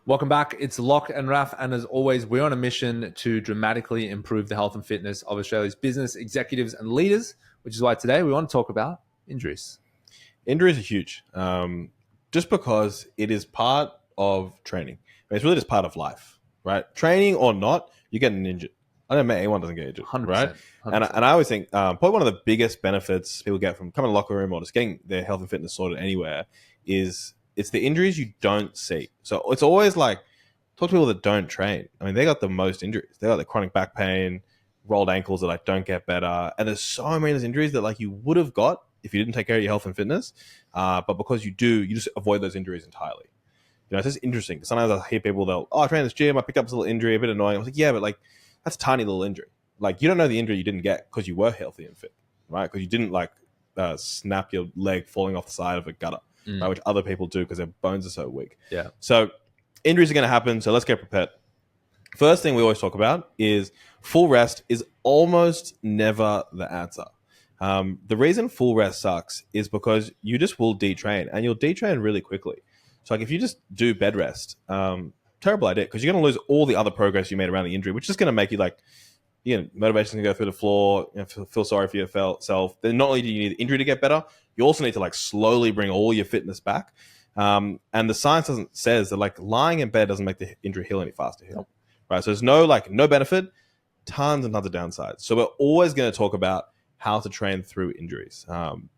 Welcome back. It's Lach and Raph, and as always, we're on a mission to dramatically improve the health and fitness of Australia's business executives and leaders, which is why today we want to talk about injuries. Injuries are huge, just because it is part of training. It's really just part of life, right? Training or not, you're getting injured. I don't know, anyone doesn't get injured, 100%, right? 100%. And I always think probably one of the biggest benefits people get from coming to the locker room or just getting their health and fitness sorted anywhere is it's the injuries you don't see. So it's always like, talk to people that don't train. I mean, they got the most injuries. They got the chronic back pain, rolled ankles that like don't get better. And there's so many of those injuries that like you would have got if you didn't take care of your health and fitness. But because you do, you just avoid those injuries entirely. You know, it's just interesting. Sometimes I hear people, I train in this gym, I picked up this little injury, a bit annoying. I was like, yeah, but like that's a tiny little injury. Like you don't know the injury you didn't get because you were healthy and fit, right? Because you didn't like snap your leg falling off the side of a gutter, right? Which other people do because their bones are so weak. Yeah. So injuries are going to happen. So let's get prepared. First thing we always talk about is full rest is almost never the answer. The reason full rest sucks is because you just will detrain and you'll detrain really quickly. So like if you just do bed rest, terrible idea because you're going to lose all the other progress you made around the injury, which is going to make you like, motivation to go through the floor, feel sorry for yourself. Then not only do you need the injury to get better, you also need to like slowly bring all your fitness back. And the science says that like lying in bed doesn't make the injury heal any faster. Right? So there's no benefit, tons and tons of downsides. So we're always going to talk about how to train through injuries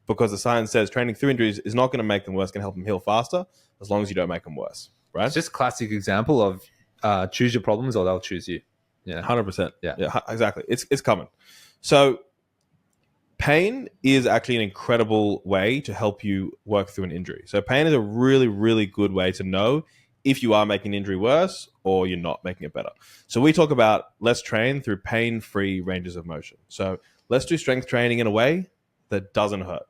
because the science says training through injuries is not going to make them worse, going to help them heal faster as long as you don't make them worse. Right? It's just a classic example of choose your problems or they'll choose you. Yeah, 100%. Yeah, exactly. It's common. So pain is actually an incredible way to help you work through an injury. So pain is a really, really good way to know if you are making an injury worse or you're not making it better. So we talk about let's train through pain-free ranges of motion. So let's do strength training in a way that doesn't hurt.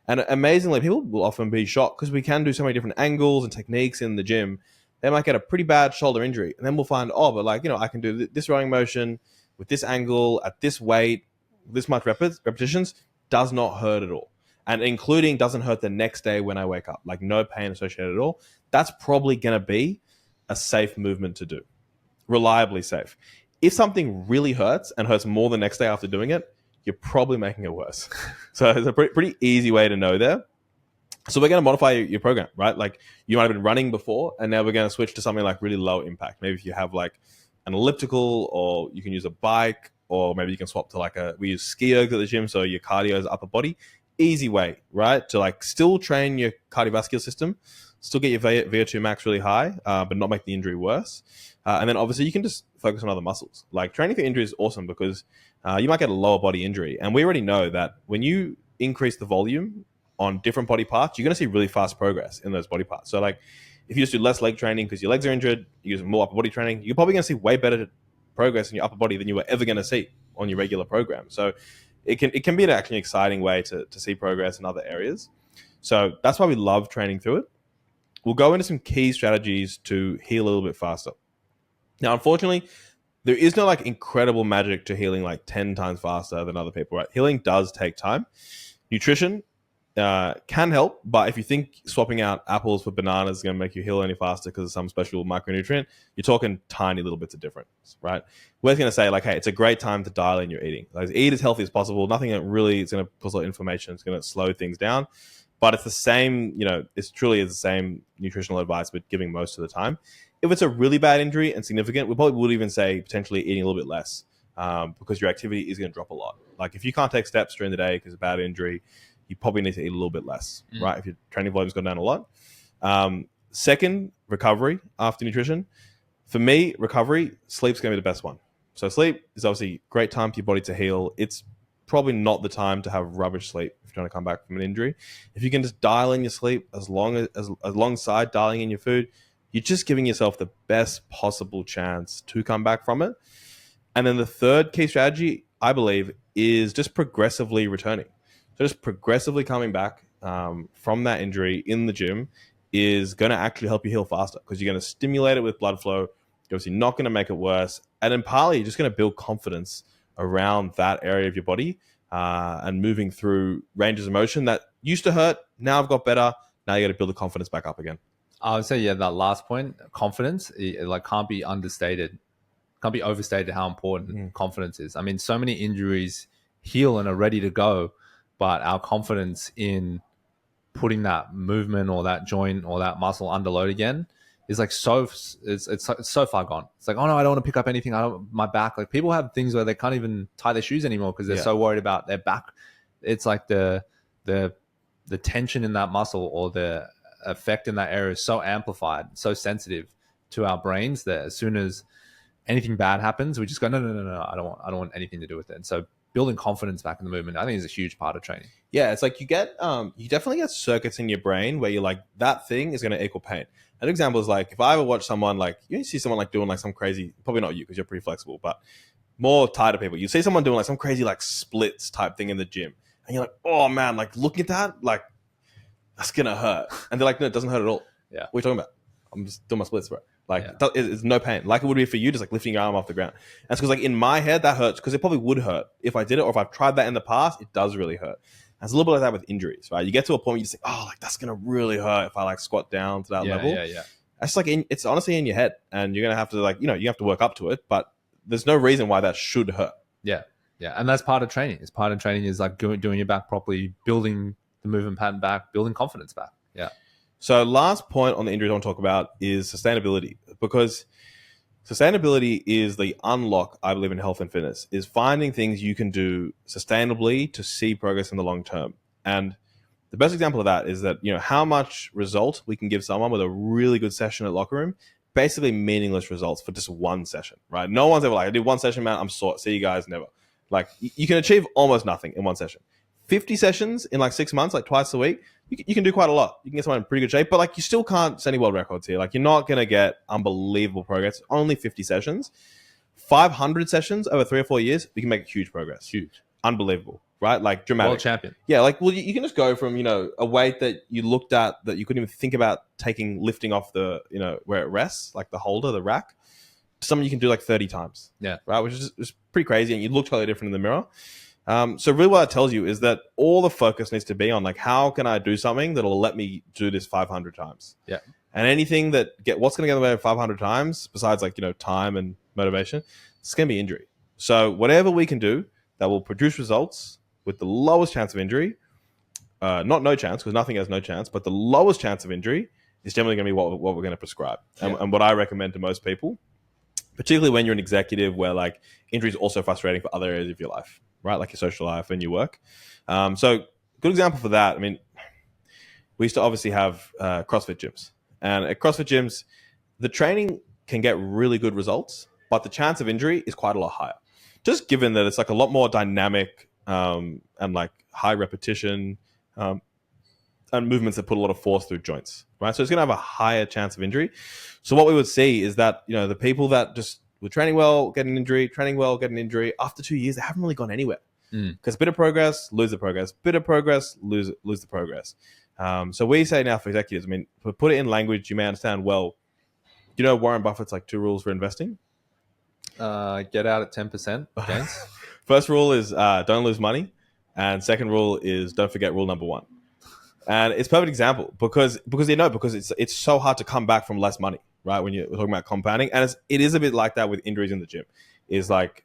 And amazingly, people will often be shocked because we can do so many different angles and techniques in the gym. They might get a pretty bad shoulder injury. And then we'll find, I can do this running motion with this angle at this weight, this much repetitions, does not hurt at all. And including doesn't hurt the next day when I wake up, like no pain associated at all. That's probably going to be a safe movement to do, reliably safe. If something really hurts and hurts more the next day after doing it, you're probably making it worse. So it's a pretty easy way to know there. So we're going to modify your program, right? Like you might have been running before, and now we're going to switch to something like really low impact. Maybe if you have like an elliptical, or you can use a bike, or maybe you can swap to we use ski ergs at the gym, so your cardio is upper body. Easy way, right? To like still train your cardiovascular system, still get your VO2 max really high, but not make the injury worse. And then obviously you can just focus on other muscles. Like training for injury is awesome because you might get a lower body injury. And we already know that when you increase the volume on different body parts, you're going to see really fast progress in those body parts. So like if you just do less leg training because your legs are injured, you use more upper body training, you're probably going to see way better progress in your upper body than you were ever going to see on your regular program. So it can be an actually exciting way to see progress in other areas. So that's why we love training through it. We'll go into some key strategies to heal a little bit faster. Now, unfortunately, there is no like incredible magic to healing like 10 times faster than other people, right? Healing does take time. Nutrition can help, but if you think swapping out apples for bananas is going to make you heal any faster because of some special micronutrient, you're talking tiny little bits of difference, right? We're going to say like, hey, it's a great time to dial in your eating. Like, eat as healthy as possible. Nothing that really is going to cause a lot of inflammation. It's going to slow things down, but it's the same. It's truly is the same nutritional advice, but giving most of the time. If it's a really bad injury and significant, we probably would even say potentially eating a little bit less because your activity is going to drop a lot. Like if you can't take steps during the day because of a bad injury, you probably need to eat a little bit less, right? If your training volume's gone down a lot. Second, recovery after nutrition. For me, recovery, sleep's going to be the best one. So sleep is obviously a great time for your body to heal. It's probably not the time to have rubbish sleep if you're trying to come back from an injury. If you can just dial in your sleep as alongside dialing in your food, you're just giving yourself the best possible chance to come back from it. And then the third key strategy, I believe, is just progressively returning. So just progressively coming back from that injury in the gym is going to actually help you heal faster because you're going to stimulate it with blood flow. You're obviously not going to make it worse. And then partly you're just going to build confidence around that area of your body and moving through ranges of motion that used to hurt. Now I've got better. Now you got to build the confidence back up again. I would say, yeah, that last point, confidence, it like can't be understated, can't be overstated how important confidence is. I mean, so many injuries heal and are ready to go, but our confidence in putting that movement or that joint or that muscle under load again is like it's so far gone. It's like, oh no, I don't want to pick up anything. I don't my back. Like people have things where they can't even tie their shoes anymore because they're so worried about their back. It's like the tension in that muscle or the effect in that area is so amplified, so sensitive to our brains that as soon as anything bad happens, we just go, no, I don't want anything to do with it. And so building confidence back in the movement, I think, is a huge part of training. Yeah, it's like you definitely get circuits in your brain where you're like, that thing is going to equal pain. An example is like, if I ever watch someone like, you see someone like doing like some crazy, probably not you because you're pretty flexible, but more tighter people, you see someone doing like some crazy like splits type thing in the gym and you're like, oh man, like looking at that, like that's going to hurt. And they're like, no, it doesn't hurt at all. Yeah. What are you talking about? I'm just doing my splits, bro. Like it's no pain, like it would be for you, just like lifting your arm off the ground. And it's because like in my head that hurts because it probably would hurt if I did it, or if I've tried that in the past, it does really hurt. And it's a little bit like that with injuries, right? You get to a point where you just think, oh, like that's gonna really hurt if I like squat down to that level. Yeah. It's like it's honestly in your head, and you're gonna have to like you have to work up to it, but there's no reason why that should hurt. Yeah, and that's part of training. It's part of training is like doing your back properly, building the movement pattern back, building confidence back. Yeah. So last point on the injuries I want to talk about is sustainability, because sustainability is the unlock, I believe, in health and fitness, is finding things you can do sustainably to see progress in the long term. And the best example of that is that, how much result we can give someone with a really good session at locker room, basically meaningless results for just one session, right? No one's ever like, I did one session, man, I'm sore. See you guys, never. Like you can achieve almost nothing in one session. 50 sessions in like 6 months, like twice a week, you can do quite a lot. You can get someone in pretty good shape, but like you still can't set any world records here. Like you're not going to get unbelievable progress. Only 50 sessions, 500 sessions over 3 or 4 years, we can make huge progress. Huge. Unbelievable, right? Like dramatic. World champion. Yeah, like, well, you can just go from, a weight that you looked at that you couldn't even think about lifting off the, where it rests, like the holder, the rack, to something you can do like 30 times. Yeah. Right? Which is just pretty crazy. And you look totally different in the mirror. So really what that tells you is that all the focus needs to be on like, how can I do something that'll let me do this 500 times? Yeah. And anything what's going to get in the way of 500 times besides like, time and motivation, it's going to be injury. So whatever we can do that will produce results with the lowest chance of injury, not no chance, because nothing has no chance, but the lowest chance of injury is generally going to be what we're going to prescribe. And what I recommend to most people, particularly when you're an executive where like injury is also frustrating for other areas of your life, right? Like your social life and your work. So good example for that. I mean, we used to obviously have CrossFit gyms, and at CrossFit gyms, the training can get really good results, but the chance of injury is quite a lot higher. Just given that it's like a lot more dynamic and like high repetition and movements that put a lot of force through joints, right? So it's going to have a higher chance of injury. So what we would see is that, the people that just were training well, get an injury, training well, get an injury, after 2 years, they haven't really gone anywhere. Because bit of progress, lose the progress, bit of progress, lose the progress. So we say now for executives, I mean, to put it in language you may understand well, do you know Warren Buffett's like 2 rules for investing? Get out at 10% gains. First rule is don't lose money. And second rule is don't forget rule number 1. And it's a perfect example because it's so hard to come back from less money, right? When you're talking about compounding. And it is a bit like that with injuries in the gym. Is like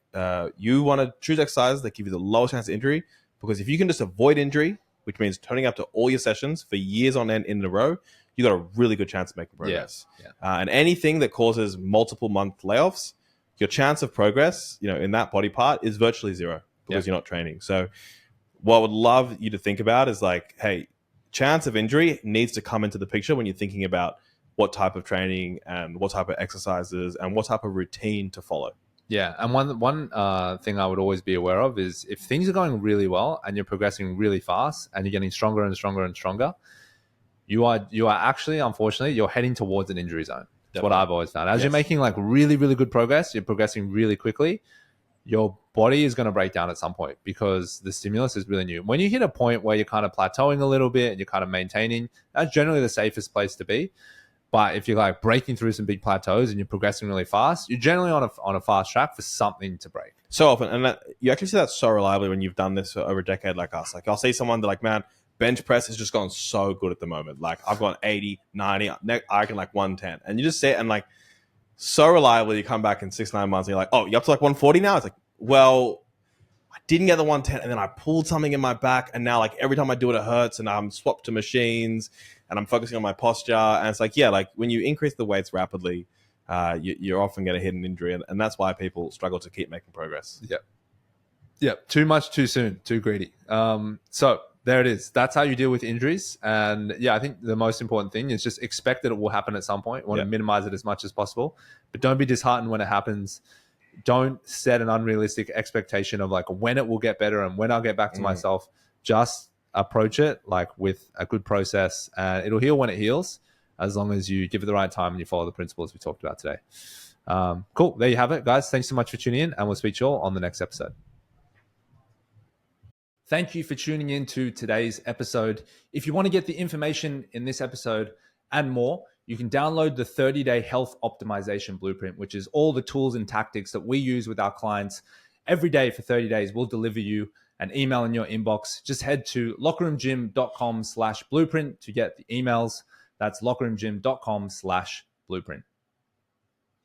you want to choose exercises that give you the lowest chance of injury, because if you can just avoid injury, which means turning up to all your sessions for years on end in a row, you got a really good chance of making progress. Yeah. And anything that causes multiple month layoffs, your chance of progress, in that body part is virtually zero because you're not training. So what I would love you to think about is like, hey, chance of injury needs to come into the picture when you're thinking about what type of training and what type of exercises and what type of routine to follow. Yeah, and one thing I would always be aware of is if things are going really well and you're progressing really fast and you're getting stronger and stronger and stronger, you are actually, unfortunately, you're heading towards an injury zone. That's what I've always found. As you're making like really, really good progress, you're progressing really quickly, your body is going to break down at some point because the stimulus is really new. When you hit a point where you're kind of plateauing a little bit and you're kind of maintaining, that's generally the safest place to be. But if you're like breaking through some big plateaus and you're progressing really fast, you're generally on a fast track for something to break. So often, and you actually see that so reliably when you've done this for over a decade like us. Like I'll see someone that like, man, bench press has just gone so good at the moment. Like I've gone 80, 90, I can like 110. And you just sit and like so reliably you come back in 6-9 months and you're like, oh, you're up to like 140 now? It's like, well, I didn't get the 110 and then I pulled something in my back and now like every time I do it, it hurts and I'm swapped to machines and I'm focusing on my posture. And it's like, yeah, like when you increase the weights rapidly, you're often going to hit an injury. And that's why people struggle to keep making progress. Yep. Yep. Too much, too soon, too greedy. So there it is. That's how you deal with injuries. And yeah, I think the most important thing is just expect that it will happen at some point. You want to minimize it as much as possible, but don't be disheartened when it happens. Don't set an unrealistic expectation of like when it will get better and when I'll get back to myself. Just approach it like with a good process, and it'll heal when it heals, as long as you give it the right time and you follow the principles we talked about today. Cool. There you have it, guys. Thanks so much for tuning in, and we'll speak to you all on the next episode. Thank you for tuning in to today's episode. If you want to get the information in this episode and more, you can download the 30-day health optimization blueprint, which is all the tools and tactics that we use with our clients every day for 30 days. We'll deliver you an email in your inbox. Just head to lockerroomgym.com/blueprint to get the emails. That's lockerroomgym.com/blueprint.